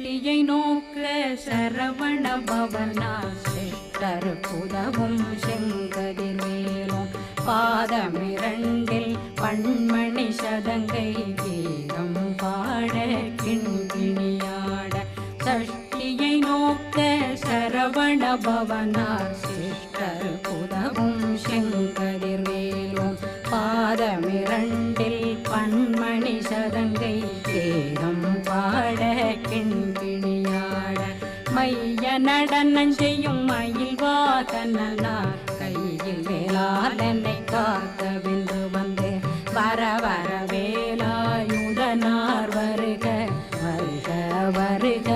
சஷ்டியை நோக்க சரவண பவனார் சிஷ்டர் புதவும் செங்கதிர்வேலும் பாதமிரண்டில் பண்மணி சதங்கை கீதம் பாட கிண்கிணியாட சஷ்டியை நோக்க சரவண பவனார் சிஷ்டர் புதவும் செங்கதிர்வேலும் பாதமிரண்டில் பண்மணி சதங்கை கீதம் பாட கிண்கிணியாட மைய நடனம் செய்யும் மயில் வாதனார் கையில் வேளாளனை காக்க வென்று வந்து வர வர வேலாயுதனார் வருக வருக வருக